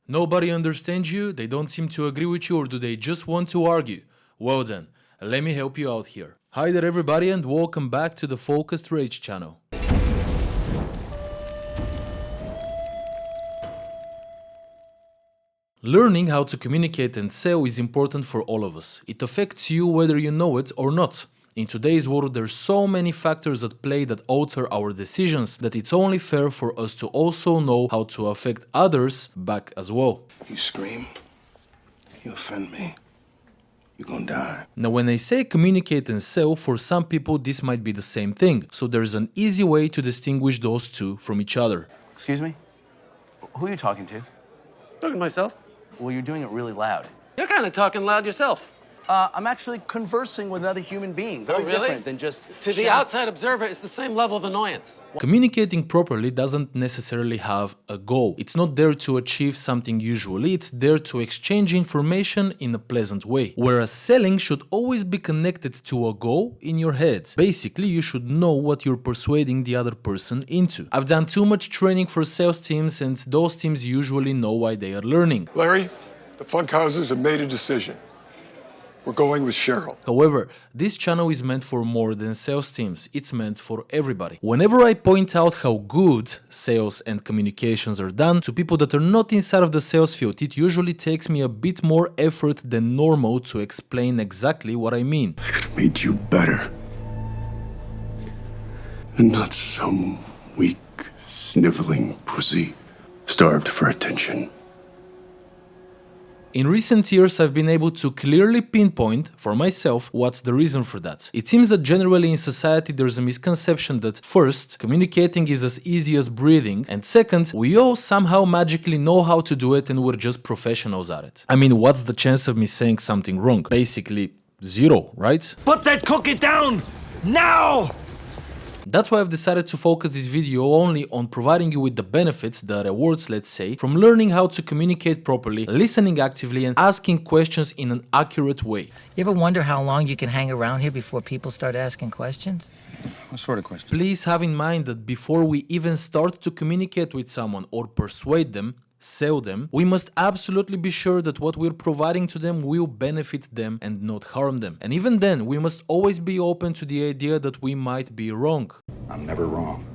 Nobody understands you, they don't seem to agree with you, or do they just want to argue? Well then, let me help you out here. Hi there everybody and welcome back to the Focused Rage channel. Learning how to communicate and sell is important for all of us. It affects you whether you know it or not. In today's world, there's so many factors at play that alter our decisions that it's only fair for us to also know how to affect others back as well. You scream, you offend me, you're gonna die. Now, when I say communicate and sell, for some people this might be the same thing, so there's an easy way to distinguish those two from each other. Excuse me? Who are you talking to? Talking to myself. Well, you're doing it really loud. You're kind of talking loud yourself. I'm actually conversing with another human being. Very different than just To the outside observer, it's the same level of annoyance. Communicating properly doesn't necessarily have a goal. It's not there to achieve something usually, it's there to exchange information in a pleasant way. Whereas selling should always be connected to a goal in your head. Basically, you should know what you're persuading the other person into. I've done too much training for sales teams and those teams usually know why they are learning. Larry, the funk houses have made a decision. We're going with Cheryl. However, this channel is meant for more than sales teams, it's meant for everybody. Whenever I point out how good sales and communications are done to people that are not inside of the sales field, it usually takes me a bit more effort than normal to explain exactly what I mean. I could have made you better. And not some weak, sniveling pussy starved for attention. In recent years, I've been able to clearly pinpoint for myself what's the reason for that. It seems that generally in society there's a misconception that first, communicating is as easy as breathing, and second, we all somehow magically know how to do it and we're just professionals at it. I mean, what's the chance of me saying something wrong? Basically, zero, right? Put that cookie down! Now! That's why I've decided to focus this video only on providing you with the benefits, the rewards let's say, from learning how to communicate properly, listening actively and asking questions in an accurate way. You ever wonder how long you can hang around here before people start asking questions? What sort of question? Please have in mind that before we even start to communicate with someone or persuade them, sell them, we must absolutely be sure that what we're providing to them will benefit them and not harm them. And even then, we must always be open to the idea that we might be wrong. I'm never wrong.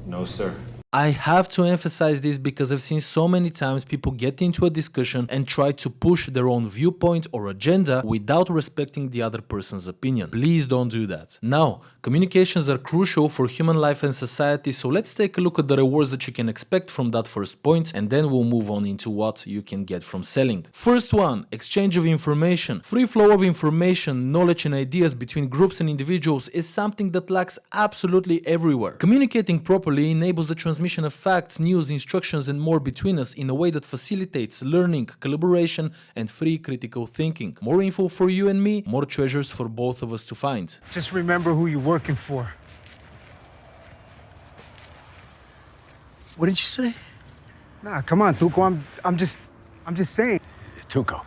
No, sir. I have to emphasize this because I've seen so many times people get into a discussion and try to push their own viewpoint or agenda without respecting the other person's opinion. Please don't do that. Now, communications are crucial for human life and society, so let's take a look at the rewards that you can expect from that first point, and then we'll move on into what you can get from selling. First one, exchange of information. Free flow of information, knowledge and ideas between groups and individuals is something that lacks absolutely everywhere. Communicating properly enables the transmission of facts, news, instructions and more between us in a way that facilitates learning, collaboration and free critical thinking. More info for you and me, more treasures for both of us to find. Just remember who you're working for. What did you say? Nah, come on, Tuco. I'm just saying. Tuco.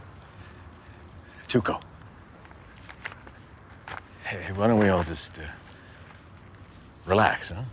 Hey, why don't we all just relax, huh?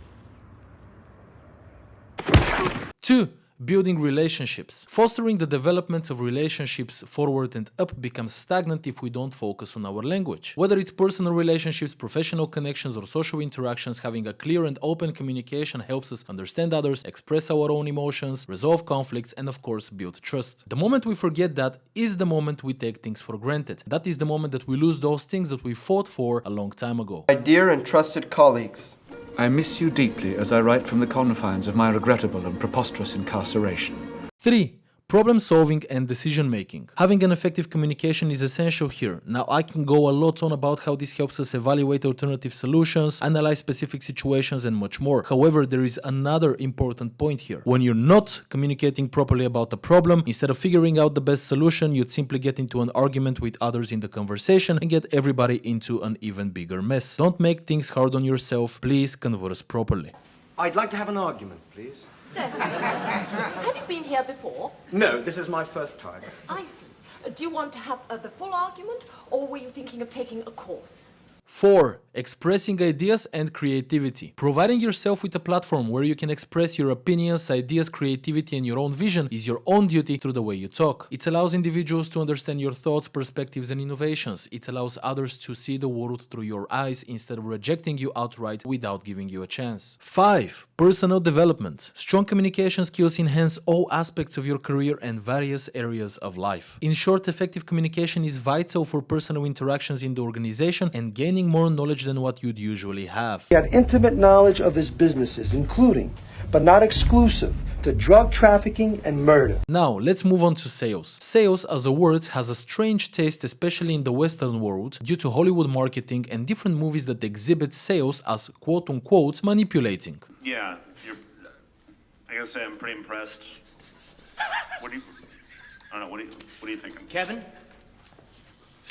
2. Building relationships. Fostering the development of relationships forward and up becomes stagnant if we don't focus on our language. Whether it's personal relationships, professional connections or social interactions, having a clear and open communication helps us understand others, express our own emotions, resolve conflicts and of course build trust. The moment we forget that is the moment we take things for granted. That is the moment that we lose those things that we fought for a long time ago. My dear and trusted colleagues, I miss you deeply as I write from the confines of my regrettable and preposterous incarceration. 3. Problem solving and decision making. Having an effective communication is essential here. Now I can go a lot on about how this helps us evaluate alternative solutions, analyze specific situations and much more. However, there is another important point here. When you're not communicating properly about the problem, instead of figuring out the best solution, you'd simply get into an argument with others in the conversation and get everybody into an even bigger mess. Don't make things hard on yourself. Please converse properly. I'd like to have an argument, please. Certainly, sir. Have you been here before? No, this is my first time. I see. Do you want to have the full argument, or were you thinking of taking a course? 4. Expressing ideas and creativity. Providing yourself with a platform where you can express your opinions, ideas, creativity, and your own vision is your own duty through the way you talk. It allows individuals to understand your thoughts, perspectives, and innovations. It allows others to see the world through your eyes instead of rejecting you outright without giving you a chance. 5. Personal development. Strong communication skills enhance all aspects of your career and various areas of life. In short, effective communication is vital for personal interactions in the organization and gaining more knowledge than what you'd usually have. He had intimate knowledge of his businesses, including, but not exclusive, to drug trafficking and murder. Now, let's move on to sales. Sales as a word has a strange taste, especially in the Western world, due to Hollywood marketing and different movies that exhibit sales as quote-unquote manipulating. Yeah, I gotta say I'm pretty impressed. I don't know, what do you think? Kevin,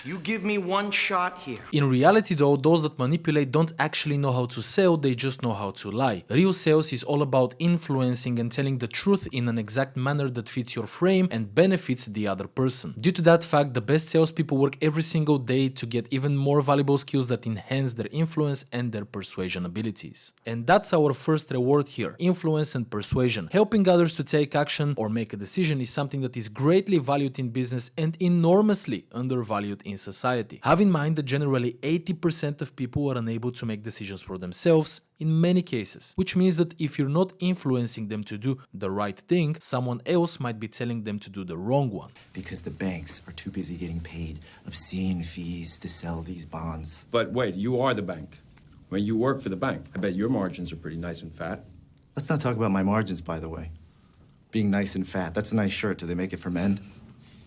you give me one shot here. In reality though, those that manipulate don't actually know how to sell, they just know how to lie. Real sales is all about influencing and telling the truth in an exact manner that fits your frame and benefits the other person. Due to that fact, the best salespeople work every single day to get even more valuable skills that enhance their influence and their persuasion abilities. And that's our first reward here, influence and persuasion. Helping others to take action or make a decision is something that is greatly valued in business and enormously undervalued in society. Have in mind that generally 80% of people are unable to make decisions for themselves in many cases, which means that if you're not influencing them to do the right thing, someone else might be telling them to do the wrong one. Because the banks are too busy getting paid obscene fees to sell these bonds. But wait, you are the bank. When you work for the bank, I bet your margins are pretty nice and fat. Let's not talk about my margins, by the way. Being nice and fat, that's a nice shirt. Do they make it for men?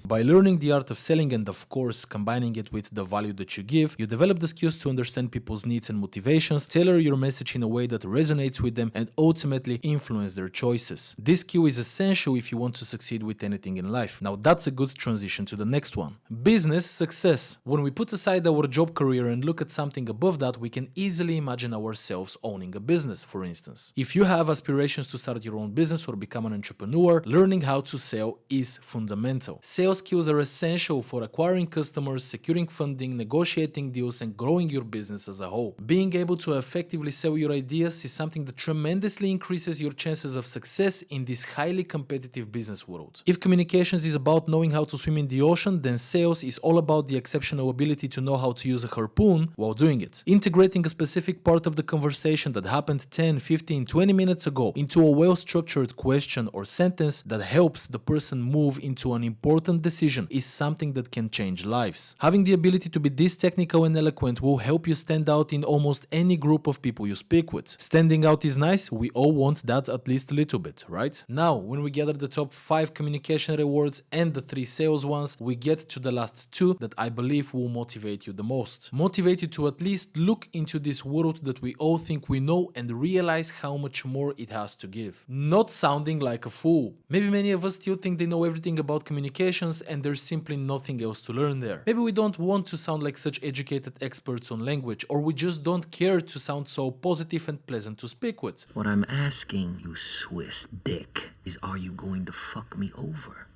By learning the art of selling and of course combining it with the value that you give, you develop the skills to understand people's needs and motivations, tailor your message in a way that resonates with them and ultimately influence their choices. This skill is essential if you want to succeed with anything in life. Now that's a good transition to the next one. Business success. When we put aside our job career and look at something above that, we can easily imagine ourselves owning a business, for instance. If you have aspirations to start your own business or become an entrepreneur, learning how to sell is fundamental. Sales skills are essential for acquiring customers, securing funding, negotiating deals, and growing your business as a whole. Being able to effectively sell your ideas is something that tremendously increases your chances of success in this highly competitive business world. If communications is about knowing how to swim in the ocean, then sales is all about the exceptional ability to know how to use a harpoon while doing it. Integrating a specific part of the conversation that happened 10, 15, 20 minutes ago into a well-structured question or sentence that helps the person move into an important decision is something that can change lives. Having the ability to be this technical and eloquent will help you stand out in almost any group of people you speak with. Standing out is nice, we all want that at least a little bit, right? Now, when we gather the top 5 communication rewards and the 3 sales ones, we get to the last 2 that I believe will motivate you the most. Motivate you to at least look into this world that we all think we know and realize how much more it has to give. Not sounding like a fool. Maybe many of us still think they know everything about communications and there's simply nothing else to learn there. Maybe we don't want to sound like such educated experts on language, or we just don't care to sound so positive and pleasant to speak with. What I'm asking you, Swiss dick, is are you going to fuck me over?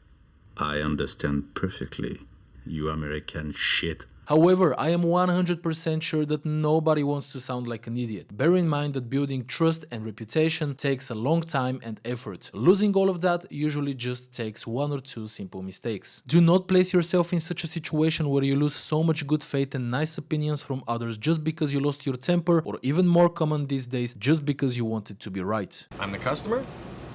I understand perfectly, you American shit. However, I am 100% sure that nobody wants to sound like an idiot. Bear in mind that building trust and reputation takes a long time and effort. Losing all of that usually just takes 1 or 2 simple mistakes. Do not place yourself in such a situation where you lose so much good faith and nice opinions from others just because you lost your temper, or even more common these days, just because you wanted to be right. I'm the customer,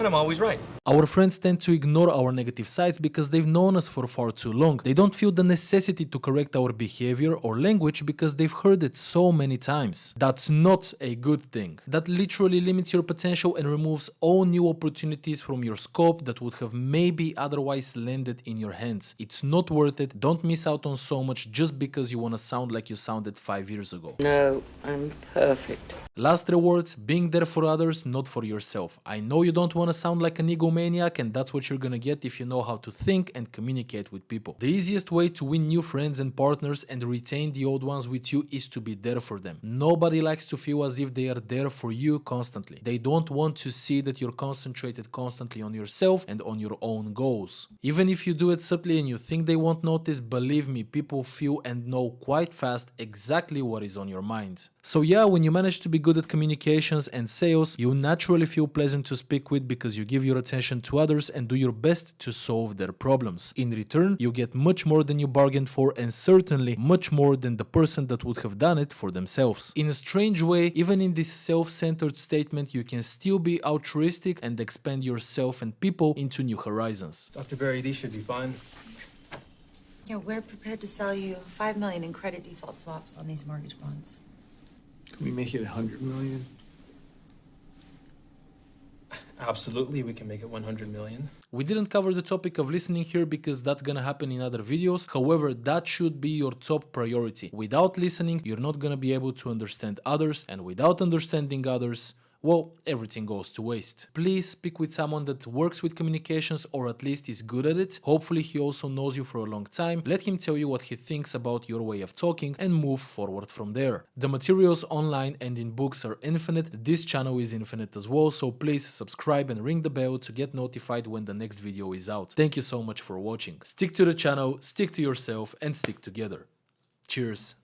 and I'm always right. Our friends tend to ignore our negative sides because they've known us for far too long. They don't feel the necessity to correct our behavior or language because they've heard it so many times. That's not a good thing. That literally limits your potential and removes all new opportunities from your scope that would have maybe otherwise landed in your hands. It's not worth it. Don't miss out on so much just because you want to sound like you sounded 5 years ago. No, I'm perfect. Last rewards, being there for others, not for yourself. I know you don't want want to sound like an egomaniac, and that's what you're gonna get if you know how to think and communicate with people. The easiest way to win new friends and partners and retain the old ones with you is to be there for them. Nobody likes to feel as if they are there for you constantly. They don't want to see that you're concentrated constantly on yourself and on your own goals. Even if you do it subtly and you think they won't notice, believe me, people feel and know quite fast exactly what is on your mind. So yeah, when you manage to be good at communications and sales, you naturally feel pleasant to speak with because you give your attention to others and do your best to solve their problems. In return, you get much more than you bargained for, and certainly much more than the person that would have done it for themselves. In a strange way, even in this self-centered statement, you can still be altruistic and expand yourself and people into new horizons. Dr. Berry, these should be fine. Yeah, we're prepared to sell you $5 million in credit default swaps on these mortgage bonds. Can we make it 100 million? Absolutely, we can make it 100 million. We didn't cover the topic of listening here because that's gonna happen in other videos. However, that should be your top priority. Without listening, you're not gonna be able to understand others, and without understanding others, well, everything goes to waste. Please speak with someone that works with communications or at least is good at it. Hopefully he also knows you for a long time. Let him tell you what he thinks about your way of talking and move forward from there. The materials online and in books are infinite. This channel is infinite as well, so please subscribe and ring the bell to get notified when the next video is out. Thank you so much for watching. Stick to the channel, stick to yourself, and stick together. Cheers.